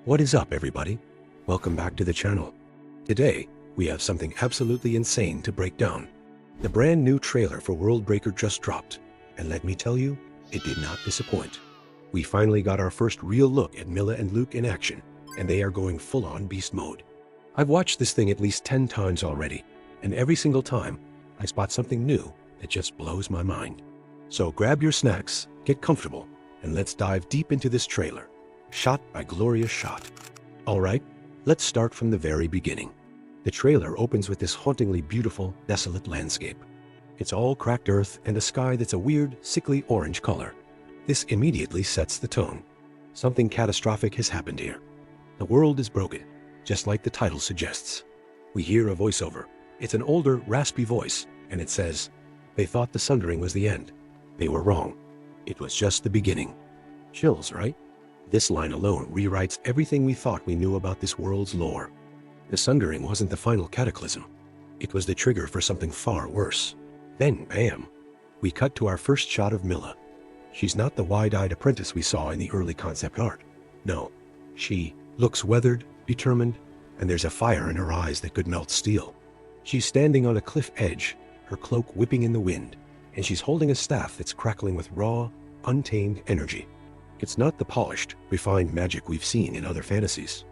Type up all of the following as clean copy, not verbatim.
What is up, everybody? Welcome back to the channel. Today, we have something absolutely insane to break down. The brand new trailer for Worldbreaker just dropped, and let me tell you, it did not disappoint. We finally got our first real look at Milla and Luke in action, and they are going full-on beast mode. I've watched this thing at least 10 times already, and every single time, I spot something new that just blows my mind. So grab your snacks, get comfortable, and let's dive deep into this trailer. Shot by glorious shot. Alright, let's start from the very beginning. The trailer opens with this hauntingly beautiful, desolate landscape. It's all cracked earth and a sky that's a weird, sickly orange color. This immediately sets the tone. Something catastrophic has happened here. The world is broken, just like the title suggests. We hear a voiceover. It's an older, raspy voice, and it says, "They thought the Sundering was the end. They were wrong. It was just the beginning." Chills, right? This line alone rewrites everything we thought we knew about this world's lore. The Sundering wasn't the final cataclysm. It was the trigger for something far worse. Then, bam, we cut to our first shot of Milla. She's not the wide-eyed apprentice we saw in the early concept art. No, she looks weathered, determined, and there's a fire in her eyes that could melt steel. She's standing on a cliff edge, her cloak whipping in the wind, and she's holding a staff that's crackling with raw, untamed energy. It's not the polished, refined magic we've seen in other fantasies.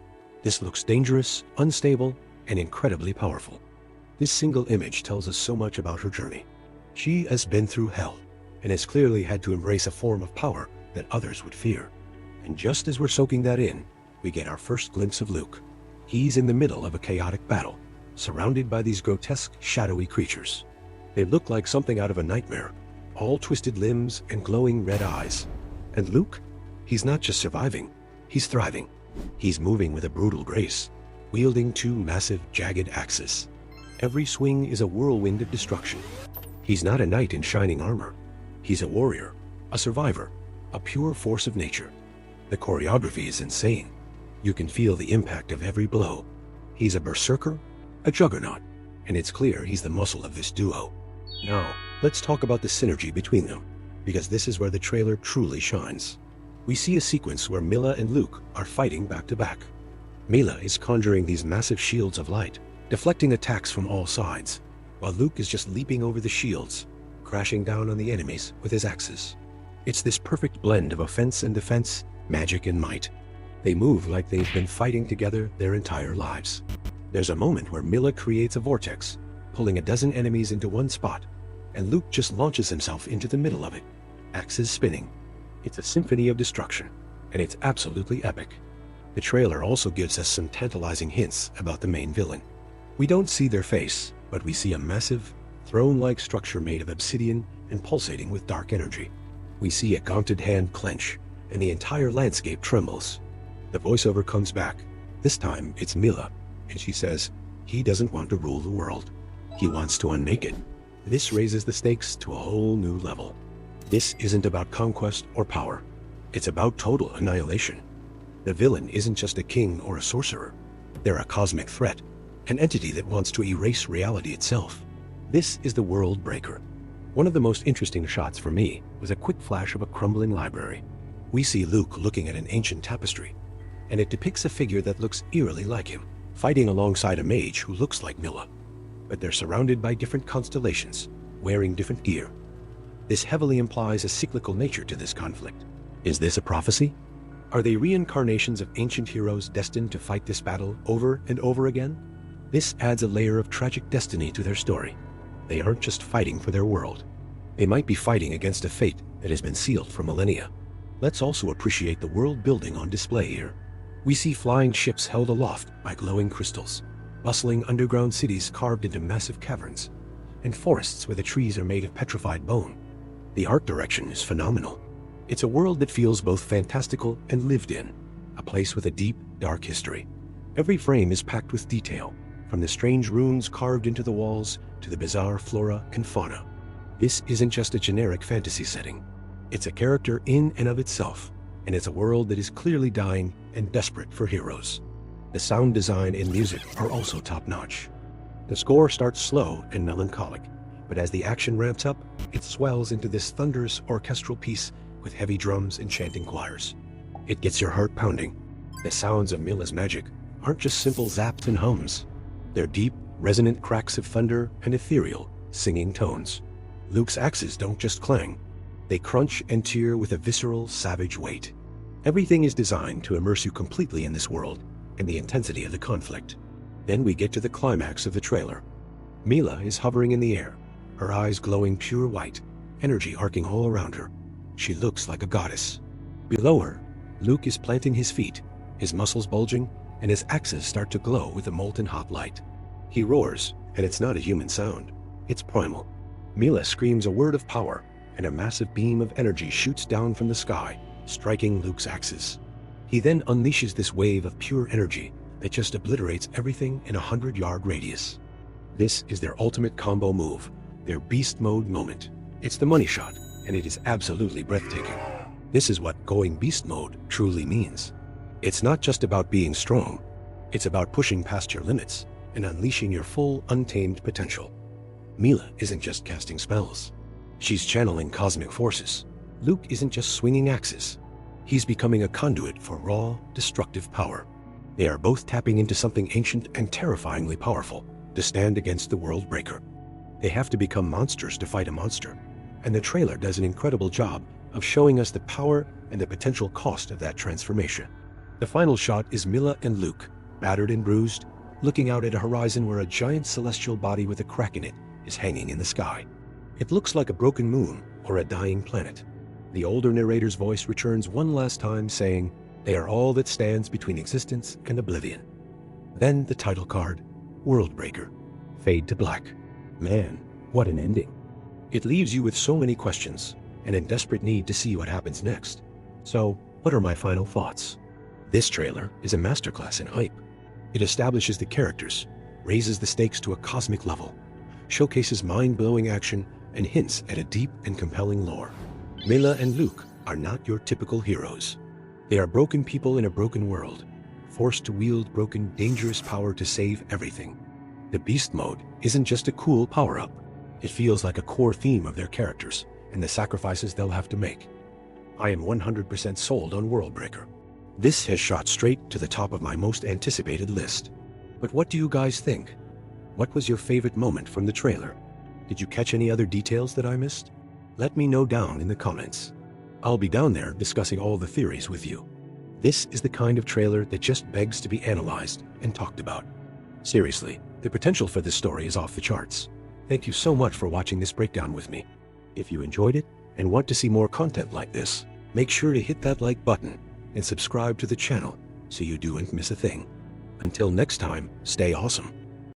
This looks dangerous, unstable, and incredibly powerful. This single image tells us so much about her journey. She has been through hell, and has clearly had to embrace a form of power that others would fear. And just as we're soaking that in, we get our first glimpse of Luke. He's in the middle of a chaotic battle, surrounded by these grotesque, shadowy creatures. They look like something out of a nightmare, all twisted limbs and glowing red eyes. And Luke? He's not just surviving, he's thriving. He's moving with a brutal grace, wielding two massive, jagged axes. Every swing is a whirlwind of destruction. He's not a knight in shining armor. He's a warrior, a survivor, a pure force of nature. The choreography is insane. You can feel the impact of every blow. He's a berserker, a juggernaut, and it's clear he's the muscle of this duo. Now, let's talk about the synergy between them, because this is where the trailer truly shines. We see a sequence where Milla and Luke are fighting back to back. Milla is conjuring these massive shields of light, deflecting attacks from all sides, while Luke is just leaping over the shields, crashing down on the enemies with his axes. It's this perfect blend of offense and defense, magic and might. They move like they've been fighting together their entire lives. There's a moment where Milla creates a vortex, pulling a dozen enemies into one spot, and Luke just launches himself into the middle of it, axes spinning. It's a symphony of destruction, and it's absolutely epic. The trailer also gives us some tantalizing hints about the main villain. We don't see their face, but we see a massive, throne-like structure made of obsidian and pulsating with dark energy. We see a gaunted hand clench, and the entire landscape trembles. The voiceover comes back. This time, it's Milla, and she says, he doesn't want to rule the world. He wants to unmake it. This raises the stakes to a whole new level. This isn't about conquest or power. It's about total annihilation. The villain isn't just a king or a sorcerer. They're a cosmic threat, an entity that wants to erase reality itself. This is the Worldbreaker. One of the most interesting shots for me was a quick flash of a crumbling library. We see Luke looking at an ancient tapestry, and it depicts a figure that looks eerily like him, fighting alongside a mage who looks like Milla. But they're surrounded by different constellations, wearing different gear. This heavily implies a cyclical nature to this conflict. Is this a prophecy? Are they reincarnations of ancient heroes destined to fight this battle over and over again? This adds a layer of tragic destiny to their story. They aren't just fighting for their world. They might be fighting against a fate that has been sealed for millennia. Let's also appreciate the world building on display here. We see flying ships held aloft by glowing crystals, bustling underground cities carved into massive caverns, and forests where the trees are made of petrified bone. The art direction is phenomenal. It's a world that feels both fantastical and lived in, a place with a deep, dark history. Every frame is packed with detail, from the strange runes carved into the walls to the bizarre flora and fauna. This isn't just a generic fantasy setting. It's a character in and of itself, and it's a world that is clearly dying and desperate for heroes. The sound design and music are also top-notch. The score starts slow and melancholic, but as the action ramps up, it swells into this thunderous orchestral piece with heavy drums and chanting choirs. It gets your heart pounding. The sounds of Milla's magic aren't just simple zaps and hums. They're deep, resonant cracks of thunder and ethereal, singing tones. Luke's axes don't just clang. They crunch and tear with a visceral, savage weight. Everything is designed to immerse you completely in this world and the intensity of the conflict. Then we get to the climax of the trailer. Milla is hovering in the air, her eyes glowing pure white, energy arcing all around her. She looks like a goddess. Below her, Luke is planting his feet, his muscles bulging, and his axes start to glow with a molten hot light. He roars, and it's not a human sound. It's primal. Milla screams a word of power, and a massive beam of energy shoots down from the sky, striking Luke's axes. He then unleashes this wave of pure energy that just obliterates everything in a 100-yard radius. This is their ultimate combo move, their beast mode moment. It's the money shot, and it is absolutely breathtaking. This is what going beast mode truly means. It's not just about being strong. It's about pushing past your limits and unleashing your full untamed potential. Milla isn't just casting spells. She's channeling cosmic forces. Luke isn't just swinging axes. He's becoming a conduit for raw, destructive power. They are both tapping into something ancient and terrifyingly powerful to stand against the Worldbreaker. They have to become monsters to fight a monster, and the trailer does an incredible job of showing us the power and the potential cost of that transformation. The final shot is Milla and Luke, battered and bruised, looking out at a horizon where a giant celestial body with a crack in it is hanging in the sky. It looks like a broken moon or a dying planet. The older narrator's voice returns one last time saying, "They are all that stands between existence and oblivion." Then the title card, Worldbreaker, fade to black. Man, what an ending. It leaves you with so many questions and in desperate need to see what happens next. So, what are my final thoughts? This trailer is a masterclass in hype. It establishes the characters, raises the stakes to a cosmic level, showcases mind-blowing action, and hints at a deep and compelling lore. Milla and Luke are not your typical heroes. They are broken people in a broken world, forced to wield broken, dangerous power to save everything. The beast mode isn't just a cool power-up. It feels like a core theme of their characters and the sacrifices they'll have to make. I am 100% sold on Worldbreaker. This has shot straight to the top of my most anticipated list. But what do you guys think? What was your favorite moment from the trailer? Did you catch any other details that I missed? Let me know down in the comments. I'll be down there discussing all the theories with you. This is the kind of trailer that just begs to be analyzed and talked about. Seriously, the potential for this story is off the charts. Thank you so much for watching this breakdown with me. If you enjoyed it and want to see more content like this, make sure to hit that like button and subscribe to the channel so you don't miss a thing. Until next time, stay awesome.